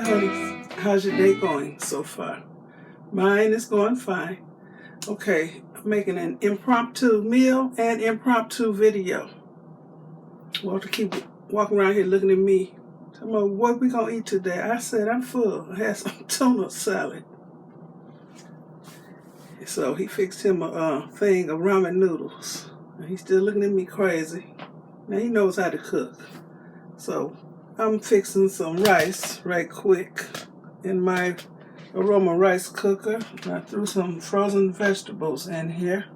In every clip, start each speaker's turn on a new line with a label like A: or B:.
A: honey. How's your day going so far? Mine is going fine. Okay, I'm making an impromptu meal and impromptu video. Walter keep walking around here looking at me. Talking about what we gonna eat today. I said I'm full. I had some tuna salad. So he fixed him a thing of ramen noodles. And he's still looking at me crazy. Now he knows how to cook. So I'm fixing some rice right quick in my aroma rice cooker. I threw some frozen vegetables in here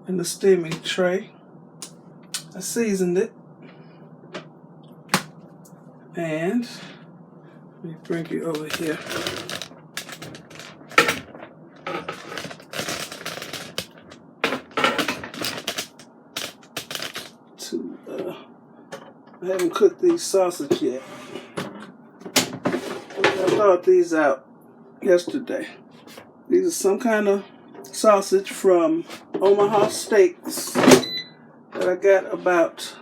A: in the steaming tray. I seasoned it. And let me bring you over here. I haven't cooked these sausage yet. I thawed these out yesterday. These are some kind of sausage from Omaha Steaks that I got about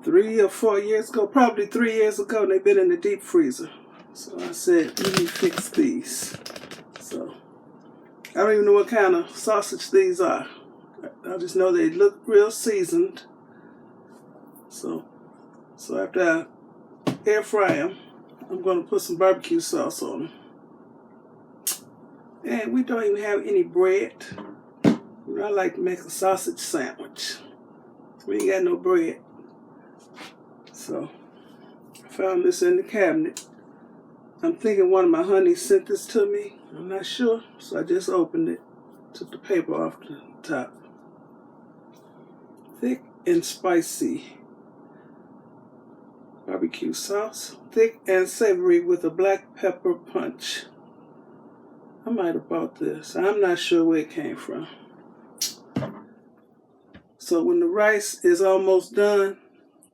A: 3 or 4 years ago, probably 3 years ago, and they've been in the deep freezer. So I said, let me fix these. So I don't even know what kind of sausage these are. I just know they look real seasoned. So after I air fry them, I'm going to put some barbecue sauce on them. And we don't even have any bread. You know, I like to make a sausage sandwich. We ain't got no bread. So I found this in the cabinet. I'm thinking one of my honeys sent this to me. I'm not sure. So I just opened it. Took the paper off the top. Thick and spicy barbecue sauce. Thick and savory with a black pepper punch. I might have bought this. I'm not sure where it came from. So when the rice is almost done,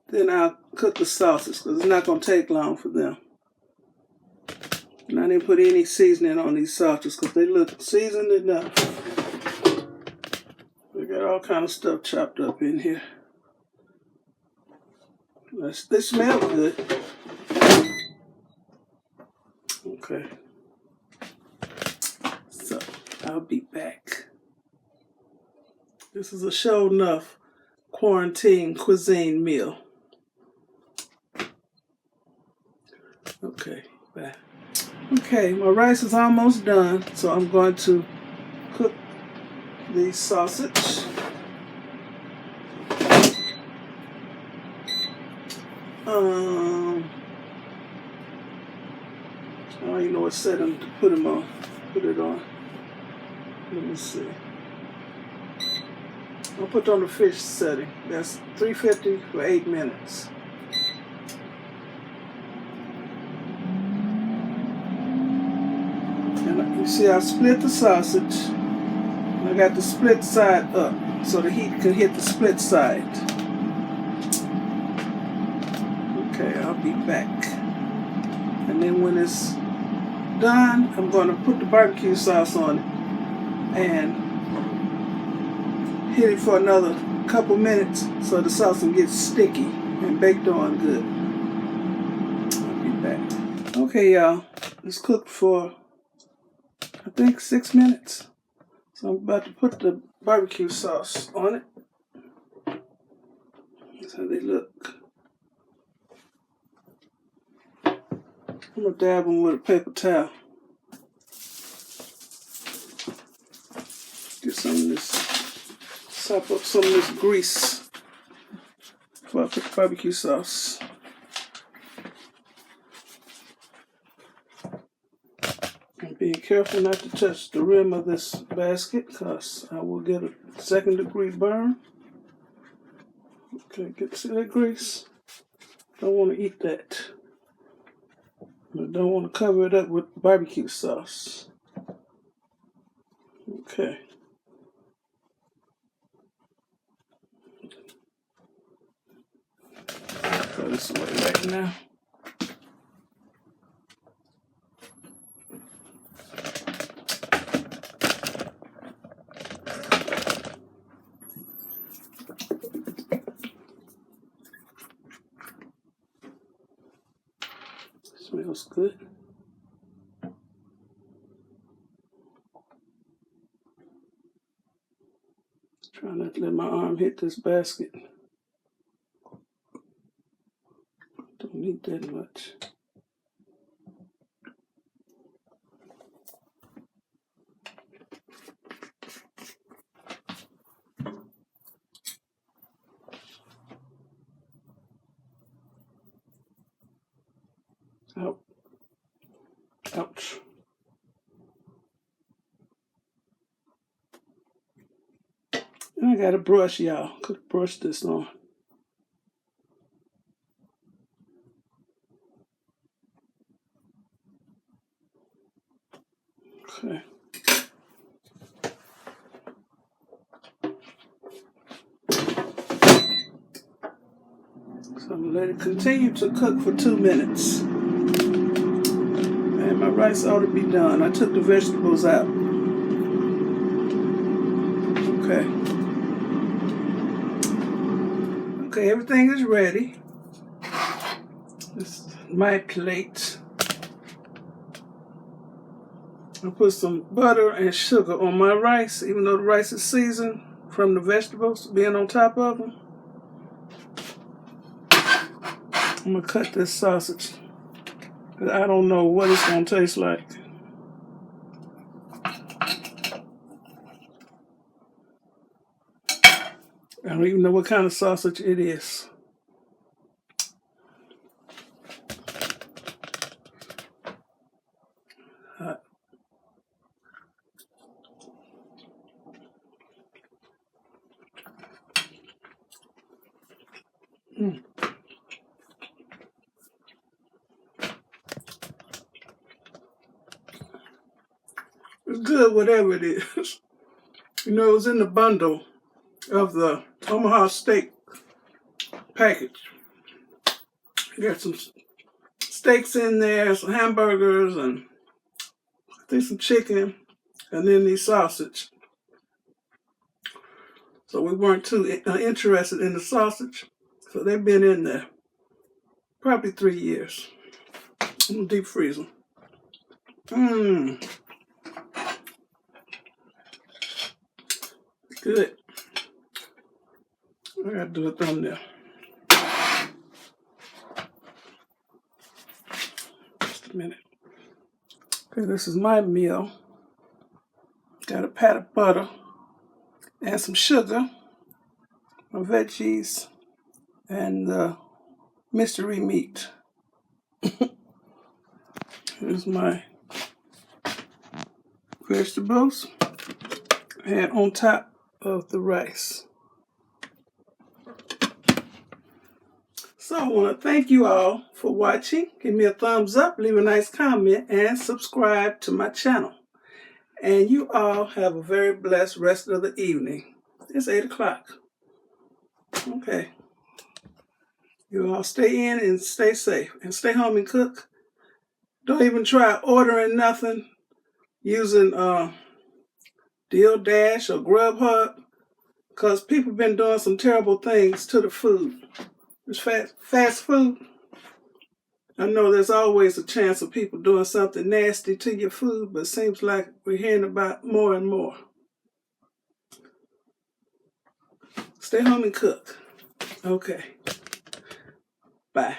A: then I'll cook the sausage because it's not going to take long for them. And I didn't put any seasoning on these sausages because they look seasoned enough. We got all kind of stuff chopped up in here. They smell good. Okay. So I'll be back. This is a show enough quarantine cuisine meal. Okay, bye. Okay, my rice is almost done, so I'm going to cook the sausage. I don't even know what setting to put them on. Put it on. Let me see. I'll put on the fish setting. That's 350 for 8 minutes. And you see, I split the sausage. And I got the split side up so the heat can hit the split side. Okay, I'll be back. And then when it's done, I'm going to put the barbecue sauce on it and hit it for another couple minutes so the sauce will get sticky and baked on good. I'll be back. Okay, y'all. It's cooked for, I think, 6 minutes. So I'm about to put the barbecue sauce on it. That's how they look. I'm going to dab them with a paper towel. Get some of this, sop up some of this grease before I put the barbecue sauce. And being careful not to touch the rim of this basket because I will get a 2nd-degree burn. Okay, see that grease? Don't want to eat that. I don't want to cover it up with barbecue sauce. Okay. Throw this away right now. Smells good. Try not to let my arm hit this basket. Don't need that much. Out. Ouch. And I got a brush, y'all. Could brush this on. Okay. So I'm gonna let it continue to cook for 2 minutes. And my rice ought to be done. I took the vegetables out. Okay. Okay, everything is ready. This is my plate. I put some butter and sugar on my rice, even though the rice is seasoned from the vegetables being on top of them. I'm gonna cut this sausage. I don't know what it's gonna taste like. I don't even know what kind of sausage it is. It's good, whatever it is. You know, it was in the bundle of the Omaha steak package. You got some steaks in there, some hamburgers, and I think some chicken, and then these sausage. So we weren't too interested in the sausage, so they've been in there probably 3 years. I'm gonna deep freeze them. Good. I gotta do a thumbnail. Just a minute. Okay, this is my meal. Got a pat of butter and some sugar, my veggies, and the mystery meat. Here's my vegetables and on top of the rice. So I want to thank you all for watching. Give me a thumbs up, leave a nice comment, and subscribe to my channel. And you all have a very blessed rest of the evening. It's 8 o'clock. Okay. You all stay in and stay safe. And stay home and cook. Don't even try ordering nothing using DoorDash or Grubhub. Because people been doing some terrible things to the food. It's fast food. I know there's always a chance of people doing something nasty to your food, but it seems like we're hearing about more and more. Stay home and cook. Okay. Bye.